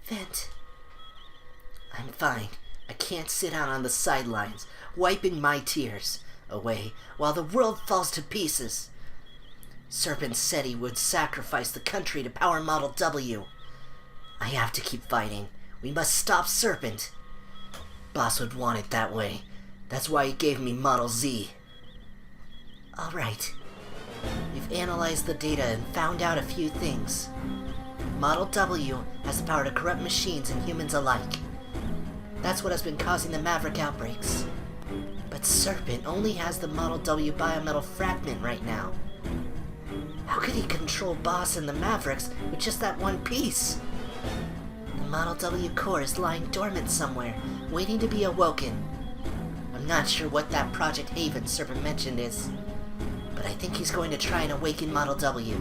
Vent. I'm fine. I can't sit out on the sidelines, wiping my tears away while the world falls to pieces. Serpent said he would sacrifice the country to power Model W. I have to keep fighting. We must stop Serpent. Boss would want it that way. That's why he gave me Model Z. Alright. We've analyzed the data and found out a few things. Model W has the power to corrupt machines and humans alike. That's what has been causing the Maverick outbreaks. But Serpent only has the Model W biometal fragment right now. How could he control Boss and the Mavericks with just that one piece? The Model W core is lying dormant somewhere, waiting to be awoken. I'm not sure what that Project Haven Serpent mentioned is, but I think he's going to try and awaken Model W.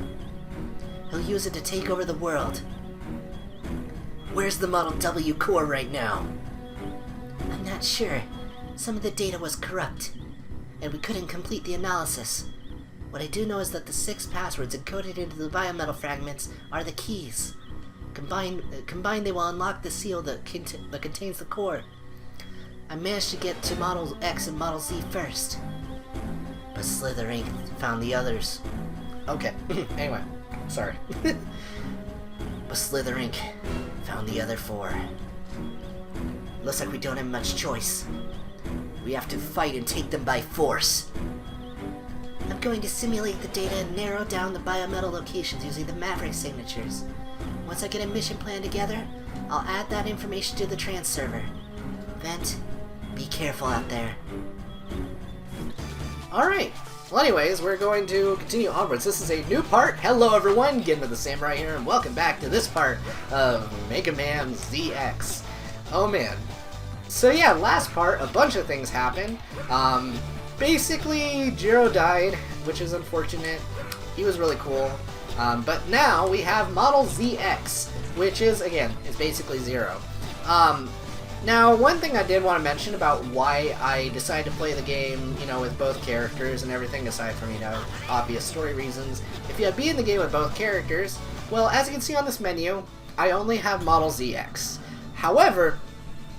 He'll use it to take over the world. Where's the Model W core right now? I'm not sure. Some of the data was corrupt, and we couldn't complete the analysis. What I do know is that the 6 passwords encoded into the biometal fragments are the keys. Combined, they will unlock the seal that contains the core. I managed to get to Model X and Model Z first, but Slither Inc. found the others. Okay, anyway, sorry. But Slither Inc. found the other 4. Looks like we don't have much choice. We have to fight and take them by force. I'm going to simulate the data and narrow down the biometal locations using the Maverick signatures. Once I get a mission plan together, I'll add that information to the trans server. Vent, be careful out there. Alright, well anyways, we're going to continue onwards. This is a new part. Hello everyone, GenmaTheSamurai here, and welcome back to this part of Mega Man ZX. Oh man. So yeah, last part, a bunch of things happened. Basically, Jiro died, which is unfortunate. He was really cool. But now we have Model ZX, which is, again, is basically Zero. Now, one thing I did want to mention about why I decided to play the game, you know, with both characters and everything, aside from, you know, obvious story reasons. If you be in the game with both characters, well, as you can see on this menu, I only have Model ZX. However,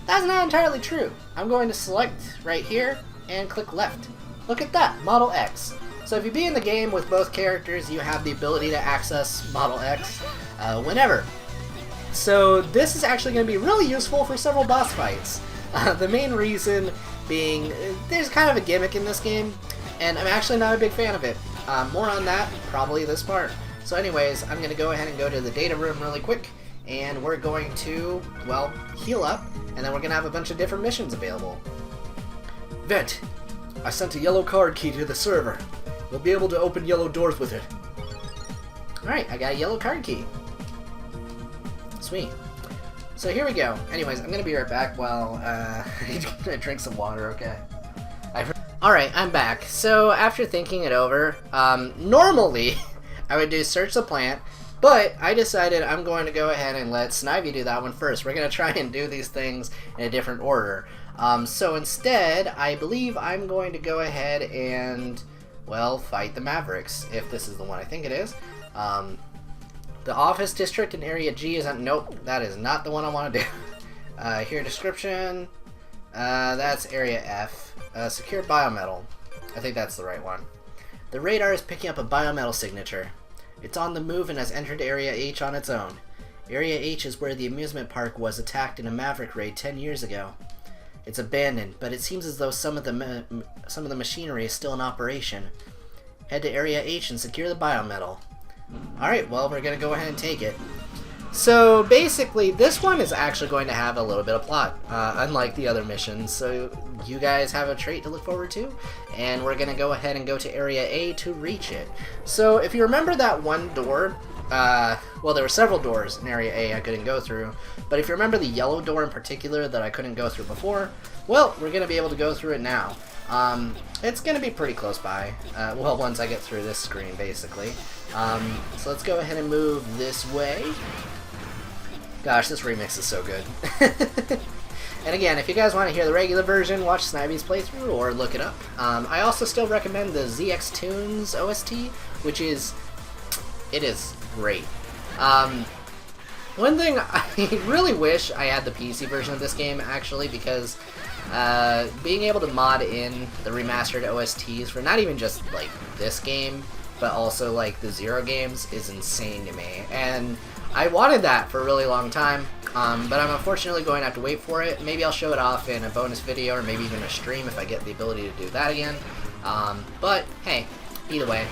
that's not entirely true. I'm going to select right here and click left. Look at that, Model X. So if you be in the game with both characters, you have the ability to access Model X whenever. So this is actually going to be really useful for several boss fights. The main reason being, there's kind of a gimmick in this game, and I'm actually not a big fan of it. More on that, probably this part. So anyways, I'm going to go ahead and go to the data room really quick, and we're going to, well, heal up, and then we're going to have a bunch of different missions available. Vent, I sent a yellow card key to the server. You'll be able to open yellow doors with it. Alright, I got a yellow card key. Sweet. So here we go. Anyways, I'm gonna be right back while I drink some water, okay? Alright, I'm back. So after thinking it over, normally I would do search the plant, but I decided I'm going to go ahead and let Snivy do that one first. We're gonna try and do these things in a different order. So instead, I believe I'm going to go ahead and, well, fight the Mavericks, if this is the one I think it is. The office district in area G is on, nope, that is not the one I want to do. Here, description, that's area F. Secure biometal, I think that's the right one. The radar is picking up a biometal signature. It's on the move and has entered area H on its own. Area H is where the amusement park was attacked in a Maverick raid 10 years ago. It's abandoned, but it seems as though some of the machinery is still in operation. Head to Area H and secure the biometal. Alright, well, we're going to go ahead and take it. So, basically, this one is actually going to have a little bit of plot, unlike the other missions. So, you guys have a trait to look forward to, and we're going to go ahead and go to Area A to reach it. So, if you remember that one door, well, there were several doors in Area A I couldn't go through, but if you remember the yellow door in particular that I couldn't go through before, well, we're going to be able to go through it now. It's going to be pretty close by, well, once I get through this screen, basically. So let's go ahead and move this way. Gosh, this remix is so good. And again, if you guys want to hear the regular version, watch Snivy's playthrough or look it up. I also still recommend the ZX Tunes OST, which is, it is great. One thing I really wish I had the PC version of this game, actually, because being able to mod in the remastered OSTs for not even just, like, this game, but also, like, the Zero games is insane to me. And I wanted that for a really long time, but I'm unfortunately going to have to wait for it. Maybe I'll show it off in a bonus video, or maybe even a stream if I get the ability to do that again. But, hey, either way.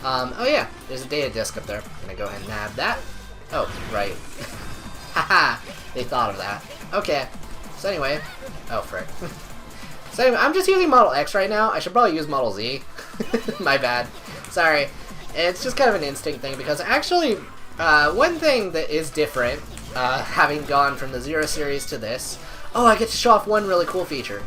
Oh yeah, there's a data disk up there. I'm gonna go ahead and nab that. Oh, right. Haha, they thought of that. Okay, so anyway, oh frick. So anyway, I'm just using Model X right now. I should probably use Model Z. My bad. Sorry. It's just kind of an instinct thing, because actually, one thing that is different, having gone from the Zero series to this, oh, I get to show off one really cool feature.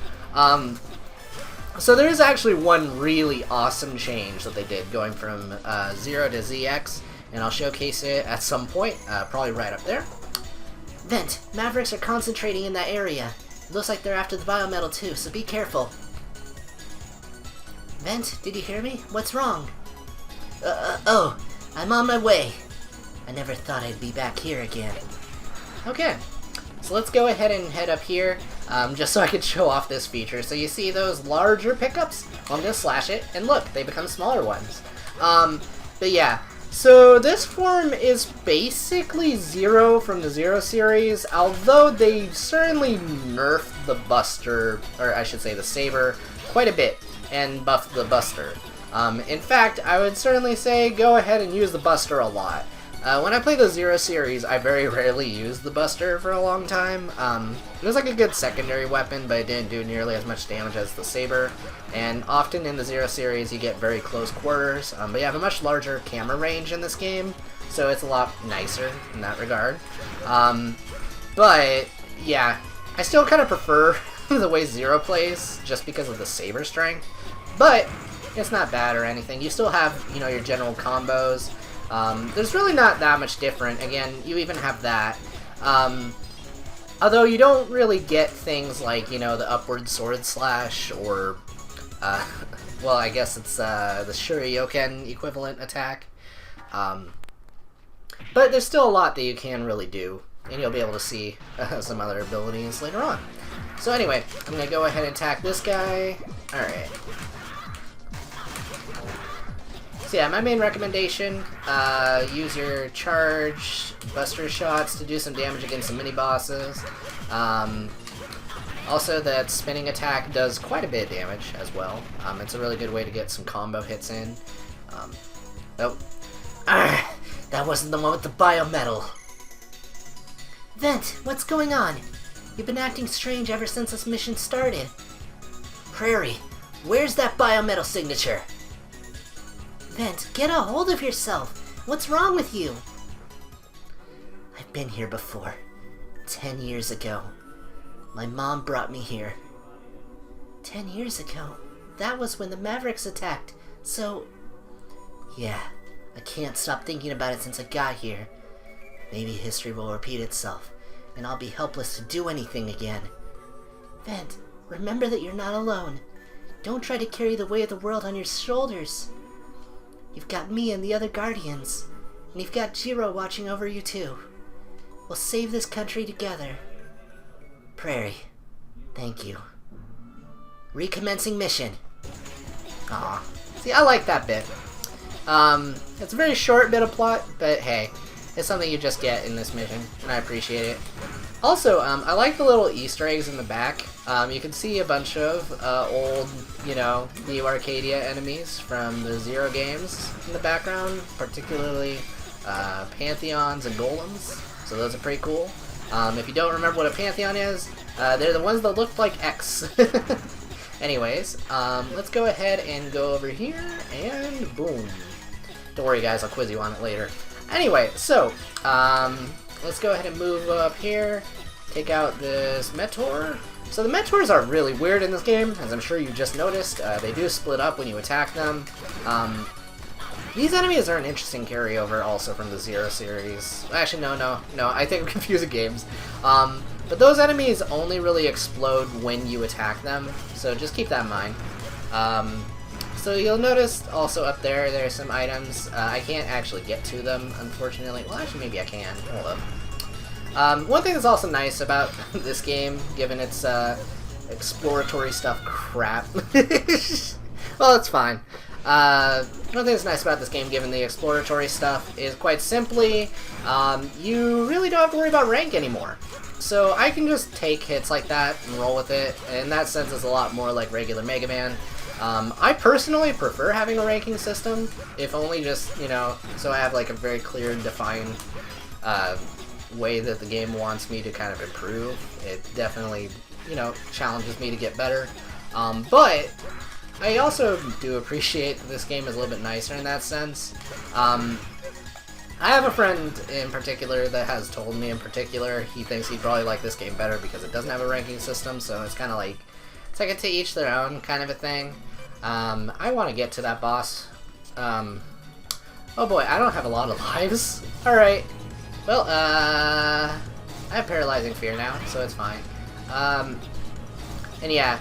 So there is actually one really awesome change that they did going from Zero to ZX, and I'll showcase it at some point, probably right up there. Vent, Mavericks are concentrating in that area. It looks like they're after the biometal too, so be careful. Vent, did you hear me? What's wrong? Oh, I'm on my way. I never thought I'd be back here again. Okay, so let's go ahead and head up here, just so I can show off this feature. So you see those larger pickups? Well, I'm going to slash it, and look, they become smaller ones. But yeah, so this form is basically Zero from the Zero series, although they certainly nerfed the Buster, or I should say the Saber, quite a bit, and buffed the Buster. In fact, I would certainly say go ahead and use the Buster a lot. When I play the Zero series, I very rarely used the Buster for a long time. It was like a good secondary weapon, but it didn't do nearly as much damage as the Saber. And often in the Zero series, you get very close quarters, but you have a much larger camera range in this game, so it's a lot nicer in that regard. But, yeah, I still kind of prefer the way Zero plays, just because of the Saber strength. But it's not bad or anything. You still have, you know, your general combos. There's really not that much different. Again, you even have that. Although you don't really get things like, you know, the upward sword slash or, well, I guess it's the Shurioken equivalent attack. But there's still a lot that you can really do, and you'll be able to see some other abilities later on. So anyway, I'm going to go ahead and attack this guy. Alright. So yeah, my main recommendation, use your charge buster shots to do some damage against some mini-bosses. Also, that spinning attack does quite a bit of damage as well. It's a really good way to get some combo hits in. Oh. That wasn't the one with the biometal. Vent, what's going on? You've been acting strange ever since this mission started. Prairie, where's that biometal signature? Vent, get a hold of yourself! What's wrong with you? I've been here before. 10 years ago. My mom brought me here. 10 years ago? That was when the Mavericks attacked, so... Yeah, I can't stop thinking about it since I got here. Maybe history will repeat itself, and I'll be helpless to do anything again. Vent, remember that you're not alone. Don't try to carry the weight of the world on your shoulders. You've got me and the other Guardians, and you've got Jiro watching over you too. We'll save this country together. Prairie, thank you. Recommencing mission. Aw. See, I like that bit. It's a very short bit of plot, but hey, it's something you just get in this mission, and I appreciate it. Also, I like the little Easter eggs in the back. You can see a bunch of old, you know, Neo Arcadia enemies from the Zero games in the background, particularly Pantheons and Golems, so those are pretty cool. If you don't remember what a Pantheon is, they're the ones that look like X. Anyways, let's go ahead and go over here, and boom. Don't worry guys, I'll quiz you on it later. Anyway, so, let's go ahead and move up here, take out this Meteor. So the Meteors are really weird in this game, as I'm sure you just noticed. They do split up when you attack them. These enemies are an interesting carryover also from the Zero series. Actually, no, I think I'm confusing games. But those enemies only really explode when you attack them, so just keep that in mind. So you'll notice also up there, there's some items. I can't actually get to them, unfortunately. Well, actually, maybe I can. Hold up. One thing that's also nice about this game, given its exploratory stuff crap, well, it's fine. One thing that's nice about this game, given the exploratory stuff, is quite simply, you really don't have to worry about rank anymore. So I can just take hits like that and roll with it. In that sense, it's a lot more like regular Mega Man. I personally prefer having a ranking system, if only just, you know, so I have like a very clear and defined way that the game wants me to kind of improve. It definitely, you know, challenges me to get better. But I also do appreciate that this game is a little bit nicer in that sense. I have a friend in particular that has told me in particular he thinks he'd probably like this game better because it doesn't have a ranking system, so it's kind of like, it's like a to each their own kind of a thing. I want to get to that boss. Oh boy, I don't have a lot of lives. Alright. Well, I have Paralyzing Fear now, so it's fine. And yeah,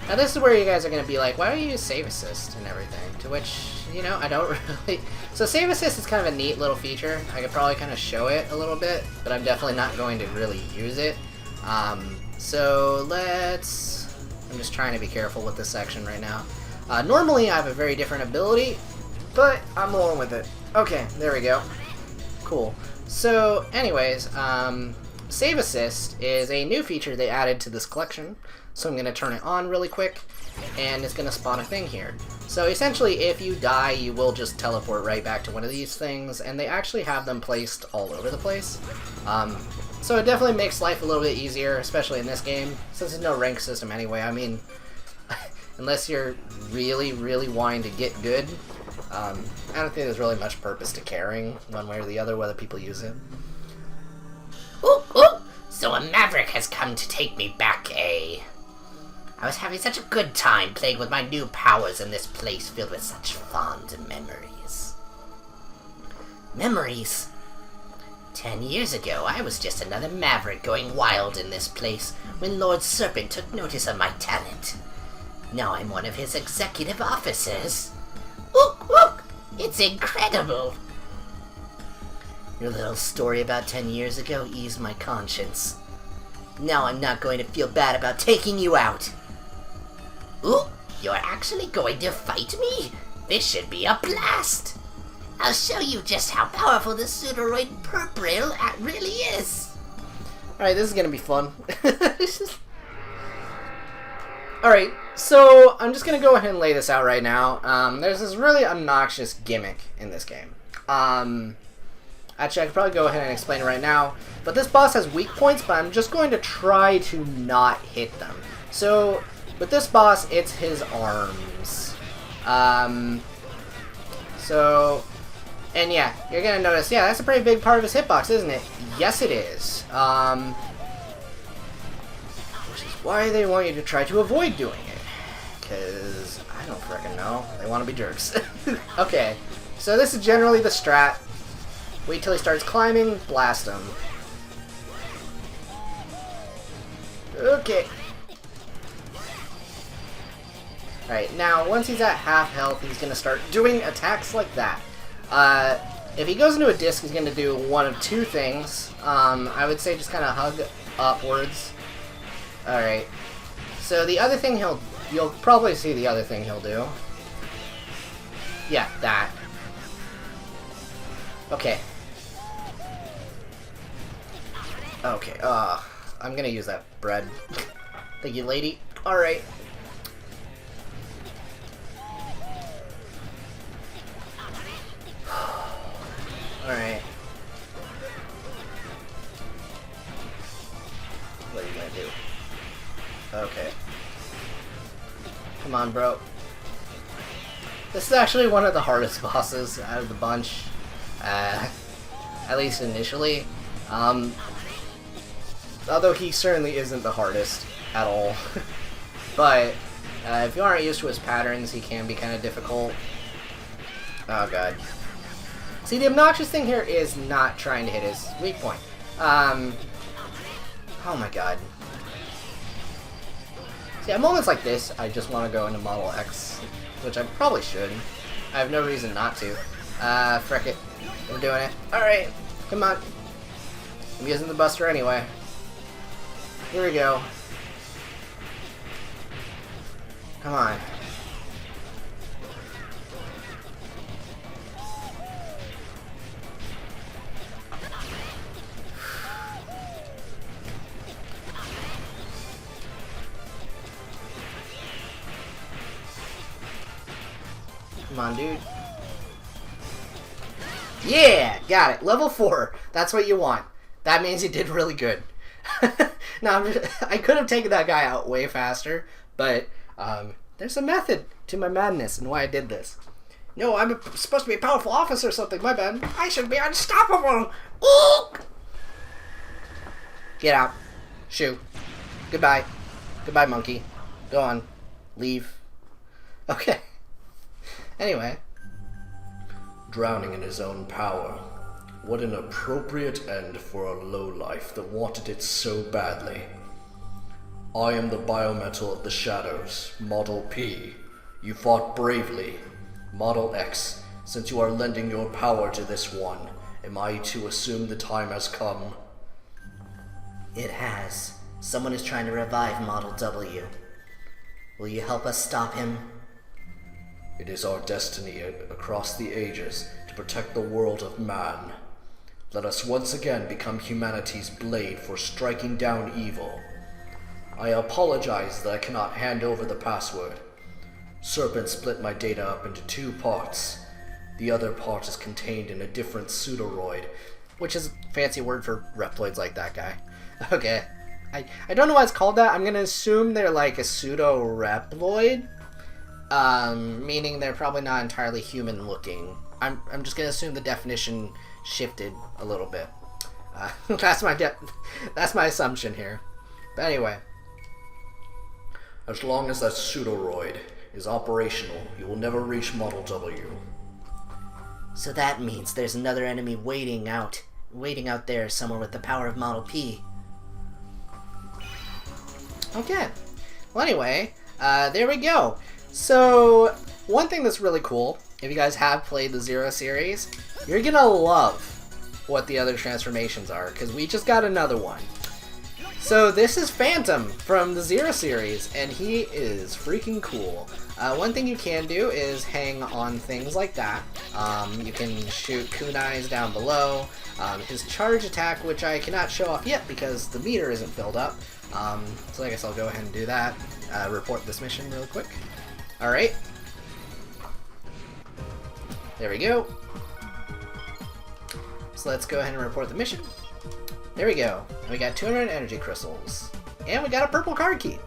now this is where you guys are going to be like, why don't you use Save Assist and everything? To which, you know, I don't really... So Save Assist is kind of a neat little feature. I could probably kind of show it a little bit, but I'm definitely not going to really use it. So let's... I'm just trying to be careful with this section right now. Normally I have a very different ability, but I'm rolling with it. Okay, there we go. Cool. So anyways, Save Assist is a new feature they added to this collection. So I'm going to turn it on really quick, and it's going to spawn a thing here. So essentially, if you die, you will just teleport right back to one of these things, and they actually have them placed all over the place. So it definitely makes life a little bit easier, especially in this game, since there's no rank system anyway. I mean, unless you're really, really wanting to get good, I don't think there's really much purpose to caring one way or the other whether people use it. Ooh, ooh! So a maverick has come to take me back, eh? I was having such a good time playing with my new powers in this place filled with such fond memories. Memories? 10 years ago, I was just another maverick going wild in this place when Lord Serpent took notice of my talent. Now I'm one of his executive officers. Ook, ook! It's incredible! Your little story about 10 years ago eased my conscience. Now I'm not going to feel bad about taking you out. Ooh, you're actually going to fight me? This should be a blast! I'll show you just how powerful the Pseudoroid Purple really is. Alright, this is gonna be fun. Alright, so I'm just gonna go ahead and lay this out right now. There's this really obnoxious gimmick in this game. Actually, I could probably go ahead and explain it right now. But this boss has weak points, but I'm just going to try to not hit them. So, with this boss, it's his arms. And yeah, you're gonna notice, yeah, that's a pretty big part of his hitbox, isn't it? Yes, it is. Which is why they want you to try to avoid doing it. Because, I don't frickin' know. They want to be jerks. Okay, so this is generally the strat. Wait till he starts climbing, blast him. Okay. Alright, now once he's at half health, he's going to start doing attacks like that. If he goes into a disc, he's going to do one of two things. I would say just kind of hug upwards. Alright. So the other thing you'll probably see the other thing he'll do. Yeah, that. Okay. Okay, I'm gonna use that bread. Thank you, lady. Alright. Alright. What are you gonna do? Okay. Come on, bro. This is actually one of the hardest bosses out of the bunch. At least initially. Although he certainly isn't the hardest at all. But if you aren't used to his patterns, he can be kind of difficult. Oh god. See, the obnoxious thing here is not trying to hit his weak point. Oh my god. See, at moments like this, I just want to go into Model X, which I probably should. I have no reason not to. Frick it. I'm doing it. Alright, come on. I'm using the buster anyway. Here we go. Come on. Come on, dude. Yeah! Got it. Level 4. That's what you want. That means you did really good. Now, I could have taken that guy out way faster, but there's a method to my madness and why I did this. No, I'm supposed to be a powerful officer or something. My bad. I should be unstoppable. Ooh! Get out. Shoo. Goodbye. Goodbye, monkey. Go on. Leave. Okay. Anyway. Drowning in his own power. What an appropriate end for a lowlife that wanted it so badly. I am the biometal of the shadows, Model P. You fought bravely. Model X, since you are lending your power to this one, am I to assume the time has come? It has. Someone is trying to revive Model W. Will you help us stop him? It is our destiny across the ages to protect the world of man. Let us once again become humanity's blade for striking down evil. I apologize that I cannot hand over the password. Serpent split my data up into 2 parts. The other part is contained in a different pseudoroid. Which is a fancy word for reploids like that guy. Okay. I don't know why it's called that. I'm going to assume they're like a pseudo-reploid. Meaning they're probably not entirely human looking. I'm just going to assume the definition shifted a little bit. That's my assumption here. But anyway. As long as that pseudoroid is operational, you will never reach Model W. So that means there's another enemy waiting out there somewhere with the power of Model P. Okay. Well, anyway, there we go. So, one thing that's really cool, if you guys have played the Zero series, you're gonna love what the other transformations are, because we just got another one. So, this is Phantom from the Zero series, and he is freaking cool. One thing you can do is hang on things like that. You can shoot kunais down below. His charge attack, which I cannot show off yet because the meter isn't filled up. So I guess I'll go ahead and do that. Report this mission real quick. Alright. There we go. So let's go ahead and report the mission. There we go. And we got 200 energy crystals. And we got a purple card key.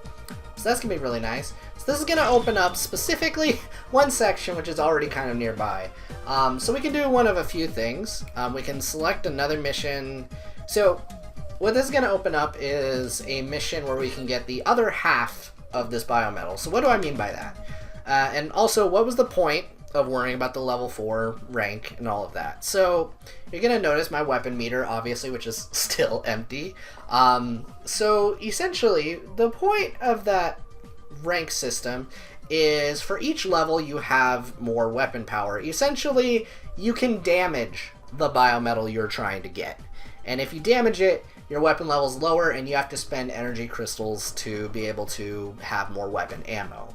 So that's going to be really nice. So this is going to open up specifically one section which is already kind of nearby. So we can do one of a few things. We can select another mission. So what this is going to open up is a mission where we can get the other half of this biometal. So what do I mean by that? And also, what was the point of worrying about the level 4 rank and all of that? So you're going to notice my weapon meter, obviously, which is still empty. So essentially, the point of that rank system is for each level you have more weapon power. Essentially, you can damage the biometal you're trying to get. And if you damage it, your weapon level is lower and you have to spend energy crystals to be able to have more weapon ammo.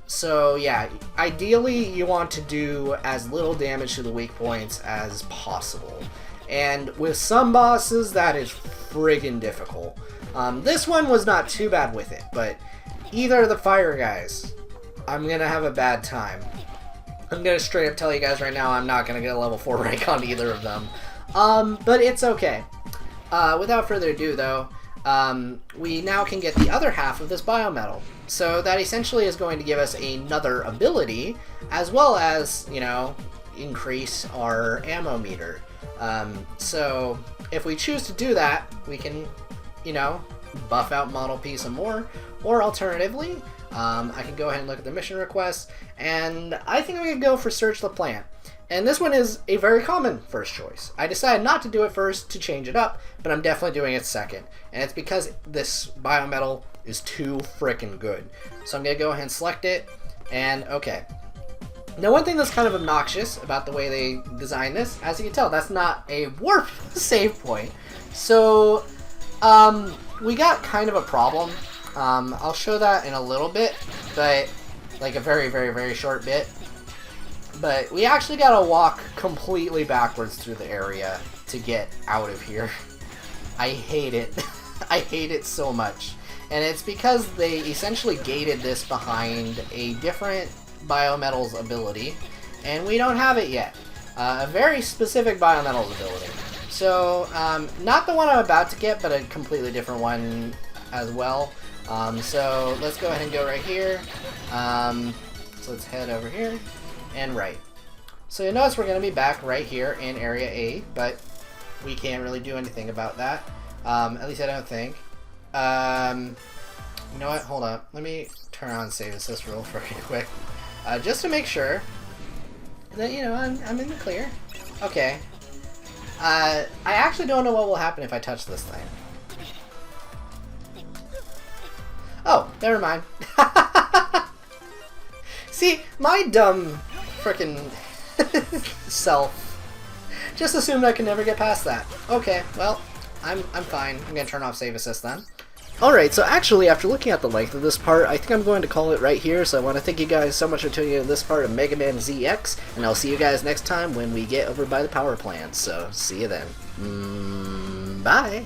So yeah, ideally you want to do as little damage to the weak points as possible. And with some bosses, that is friggin' difficult. This one was not too bad with it, but either of the fire guys, I'm gonna have a bad time. I'm gonna straight up tell you guys right now, I'm not gonna get a level 4 rank on either of them. But it's okay. Without further ado, though, we now can get the other half of this biometal. So that essentially is going to give us another ability, as well as, you know, increase our ammo meter. So if we choose to do that, we can, you know, buff out Model P some more, or alternatively, I can go ahead and look at the mission requests, and I think we could go for Search the Plant. And this one is a very common first choice. I decided not to do it first to change it up, but I'm definitely doing it second. And it's because this biometal is too frickin' good. So I'm going to go ahead and select it, and okay. Now one thing that's kind of obnoxious about the way they designed this, as you can tell, that's not a warp save point. So, we got kind of a problem. I'll show that in a little bit, but like a very, very, very short bit. But we actually gotta walk completely backwards through the area to get out of here. I hate it. I hate it so much. And it's because they essentially gated this behind a different biometals ability, and we don't have it yet. A very specific biometals ability. So, not the one I'm about to get, but a completely different one as well. So, let's go ahead and go right here. So let's head over here, and right. So you'll notice we're going to be back right here in Area A, but we can't really do anything about that. At least I don't think. You know what? Hold up. Let me turn on save assist real freaking quick. Just to make sure that, you know, I'm in the clear. Okay. I actually don't know what will happen if I touch this thing. Oh, never mind. See, my dumb frickin' self just assumed I could never get past that. Okay, well, I'm fine. I'm gonna turn off save assist then. Alright, so actually, after looking at the length of this part, I think I'm going to call it right here, so I want to thank you guys so much for tuning in to this part of Mega Man ZX, and I'll see you guys next time when we get over by the power plant, so see you then. Bye!